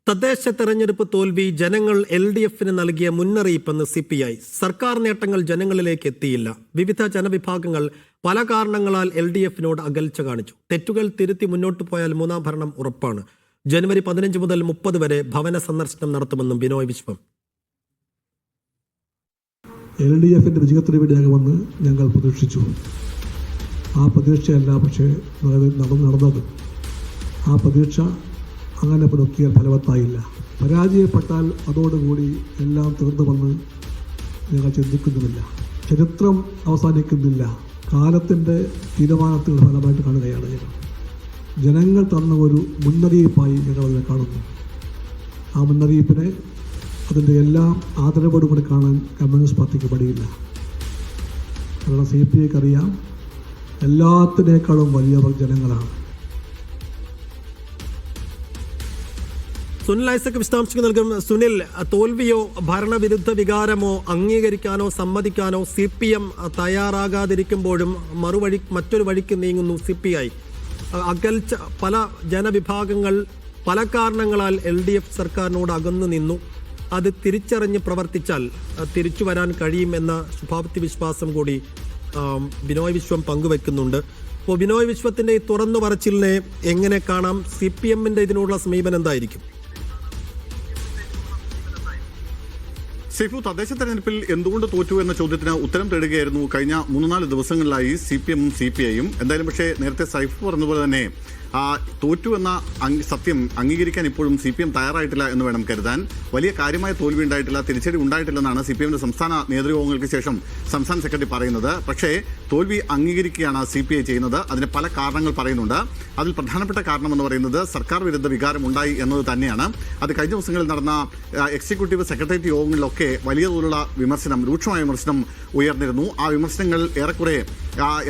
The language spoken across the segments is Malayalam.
തദ്ദേശ തെരഞ്ഞെടുപ്പ് തോൽവി ജനങ്ങൾ LDFന് നൽകിയ മുന്നറിയിപ്പെന്ന് CPI. സർക്കാർ നേട്ടങ്ങൾ ജനങ്ങളിലേക്ക് എത്തിയില്ല. വിവിധ ജനവിഭാഗങ്ങൾ പല കാരണങ്ങളാൽ LDFനോട് അകൽച്ച കാണിച്ചു. തെറ്റുകൾ തിരുത്തി മുന്നോട്ട് പോയാൽ മൂന്നാം ഭരണം ഉറപ്പാണ്. ജനുവരി 15 മുതൽ 30 വരെ ഭവന സന്ദർശനം നടത്തുമെന്നും ബിനോയ് വിശ്വം. LDFന്റെ വിജയത്തിന് വേണ്ടിയാകുമെന്ന് ഞങ്ങൾ പ്രതീക്ഷിച്ചു. ആ പ്രതീക്ഷയല്ല പക്ഷേ നടന്നത്. ആ പ്രതീക്ഷ അങ്ങനെ പുലർത്തിയാൽ ഫലവത്തായില്ല. പരാജയപ്പെട്ടാൽ അതോടുകൂടി എല്ലാം തീർന്നുവെന്ന് ഞങ്ങൾ ചിന്തിക്കുന്നുമില്ല. ചരിത്രം അവസാനിക്കുന്നില്ല. കാലത്തിൻ്റെ തീരുമാനത്തിൻ്റെ ഫലമായിട്ട് കാണുകയാണ് ഞങ്ങൾ. ജനങ്ങൾ തന്ന ഒരു മുന്നറിയിപ്പായി ഞങ്ങൾ അതിനെ കാണുന്നു. ആ മുന്നറിയിപ്പിനെ അതിൻ്റെ എല്ലാം ആദരവോടുകൂടി കാണാൻ കമ്മ്യൂണിസ്റ്റ് പാർട്ടിക്ക് പടിയില്ല. കാരണം CPIക്ക് അറിയാം, എല്ലാത്തിനേക്കാളും വലിയവർ ജനങ്ങളാണ്. സുനിൽ ഐസക് വിശദാംശങ്ങൾ നൽകും. സുനിൽ, തോൽവിയോ ഭരണവിരുദ്ധ വികാരമോ അംഗീകരിക്കാനോ സമ്മതിക്കാനോ CPM തയ്യാറാകാതിരിക്കുമ്പോഴും മറ്റൊരു വഴിക്ക് നീങ്ങുന്നു CPI. അകൽച്ച, പല ജനവിഭാഗങ്ങൾ പല കാരണങ്ങളാൽ LDF സർക്കാരിനോട് അകന്നു നിന്നു. അത് തിരിച്ചറിഞ്ഞ് പ്രവർത്തിച്ചാൽ തിരിച്ചു വരാൻ കഴിയുമെന്ന ശുഭാപ്തി വിശ്വാസം കൂടി ബിനോയ് വിശ്വം പങ്കുവെക്കുന്നുണ്ട്. അപ്പോൾ ബിനോയ് വിശ്വത്തിൻ്റെ ഈ തുറന്നു പറച്ചിലിനെ എങ്ങനെ കാണാം? CPMന്റെ ഇതിനുള്ള സമീപനം എന്തായിരിക്കും? സൈഫു, തദ്ദേശ തെരഞ്ഞെടുപ്പിൽ എന്തുകൊണ്ട് തോറ്റു എന്ന ചോദ്യത്തിന് ഉത്തരം തേടുകയായിരുന്നു കഴിഞ്ഞ 3-4 ദിവസങ്ങളിലായി CPMഉം CPIയും. എന്തായാലും പക്ഷേ നേരത്തെ സൈഫു പറഞ്ഞതുപോലെ തന്നെ തോറ്റു എന്ന സത്യം അംഗീകരിക്കാൻ ഇപ്പോഴും CPM തയ്യാറായിട്ടില്ല എന്ന് വേണം കരുതാൻ. വലിയ കാര്യമായ തോൽവി ഉണ്ടായിട്ടില്ല, തിരിച്ചടി ഉണ്ടായിട്ടില്ലെന്നാണ് CPMന്റെ സംസ്ഥാന നേതൃയോഗങ്ങൾക്ക് ശേഷം സംസ്ഥാന സെക്രട്ടറി പറയുന്നത്. പക്ഷേ തോൽവി അംഗീകരിക്കുകയാണ് CPI ചെയ്യുന്നത്. അതിന് പല കാരണങ്ങൾ പറയുന്നുണ്ട്. അതിൽ പ്രധാനപ്പെട്ട കാരണമെന്ന് പറയുന്നത് സർക്കാർ വിരുദ്ധ വികാരം ഉണ്ടായി എന്നത് തന്നെയാണ്. അത് കഴിഞ്ഞ ദിവസങ്ങളിൽ നടന്ന എക്സിക്യൂട്ടീവ് സെക്രട്ടേറിയറ്റ് യോഗങ്ങളിലൊക്കെ വലിയ തോതിലുള്ള വിമർശനം, രൂക്ഷമായ വിമർശനം ഉയർന്നിരുന്നു. ആ വിമർശനങ്ങൾ ഏറെക്കുറെ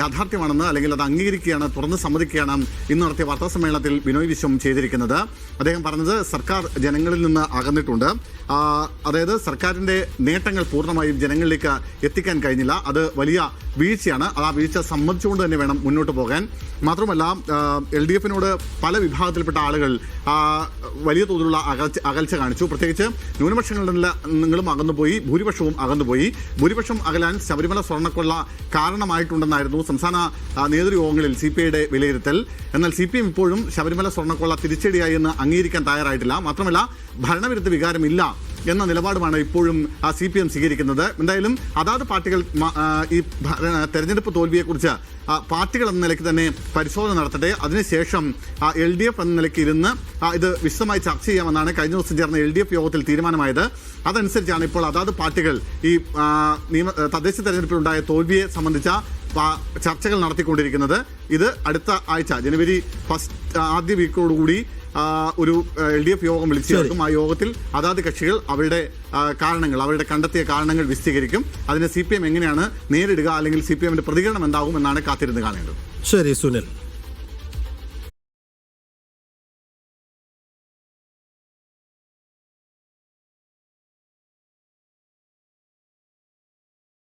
യാഥാർത്ഥ്യമാണെന്ന്, അല്ലെങ്കിൽ അത് അംഗീകരിക്കുകയാണ്, തുറന്ന് സമ്മതിക്കുകയാണ് ഇന്ന് നടത്തിയ വാർത്താ സമ്മേളനത്തിൽ ബിനോയ് വിശ്വം ചെയ്തിരിക്കുന്നത്. അദ്ദേഹം പറഞ്ഞത് സർക്കാർ ജനങ്ങളിൽ നിന്ന് അകന്നിട്ടുണ്ട്. അതായത് സർക്കാരിൻ്റെ നേട്ടങ്ങൾ പൂർണ്ണമായും ജനങ്ങളിലേക്ക് എത്തിക്കാൻ കഴിഞ്ഞില്ല. അത് വലിയ വീഴ്ചയാണ്. ആ വീഴ്ച സമ്മതിച്ചുകൊണ്ട് തന്നെ വേണം മുന്നോട്ട് പോകാൻ. മാത്രമല്ല LDFനോട് പല വിഭാഗത്തിൽപ്പെട്ട ആളുകൾ വലിയ തോതിലുള്ള അകൽച്ച കാണിച്ചു. പ്രത്യേകിച്ച് ന്യൂനപക്ഷങ്ങളിൽ നിന്നും അകന്നുപോയി, ഭൂരിപക്ഷവും അകന്നുപോയി. ഭൂരിപക്ഷം അകലാൻ ശബരിമല സ്വർണ്ണക്കൊള്ള കാരണമായിട്ടുണ്ടെന്നായിരുന്നു സംസ്ഥാന നേതൃയോഗങ്ങളിൽ CPIയുടെ വിലയിരുത്തൽ. എന്നാൽ CPM ഇപ്പോഴും ശബരിമല സ്വർണ്ണക്കൊള്ള തിരിച്ചടിയായി എന്ന് അംഗീകരിക്കാൻ തയ്യാറായിട്ടില്ല. മാത്രമല്ല ഭരണവിരുദ്ധ വികാരമില്ല എന്ന നിലപാടുമാണ് ഇപ്പോഴും CPM സ്വീകരിക്കുന്നത്. എന്തായാലും അതാത് പാർട്ടികൾ ഈ തെരഞ്ഞെടുപ്പ് തോൽവിയെക്കുറിച്ച് പാർട്ടികൾ എന്ന നിലയ്ക്ക് തന്നെ പരിശോധന നടത്തട്ടെ. അതിനുശേഷം LDF എന്ന നിലയ്ക്ക് ഇരുന്ന് ഇത് വിശദമായി ചർച്ച ചെയ്യാമെന്നാണ് കഴിഞ്ഞ ദിവസം ചേർന്ന LDF യോഗത്തിൽ തീരുമാനമായത്. അതനുസരിച്ചാണ് ഇപ്പോൾ അതാത് പാർട്ടികൾ ഈ തദ്ദേശ തെരഞ്ഞെടുപ്പിലുണ്ടായ തോൽവിയെ സംബന്ധിച്ച ചർച്ചകൾ നടത്തിക്കൊണ്ടിരിക്കുന്നത്. ഇത് അടുത്ത ആഴ്ച ജനുവരി ആദ്യ വീക്കോടുകൂടി ഒരു LDF യോഗം വിളിച്ചു ചേർക്കും. ആ യോഗത്തിൽ അതാത് കക്ഷികൾ അവരുടെ കണ്ടെത്തിയ കാരണങ്ങൾ വിശദീകരിക്കും. അതിന് CPM എങ്ങനെയാണ് നേരിടുക, അല്ലെങ്കിൽ CPMന്റെ പ്രതികരണം എന്താകും എന്നാണ് കാത്തിരുന്ന് കാണേണ്ടത്. ശരി സുനിൽ.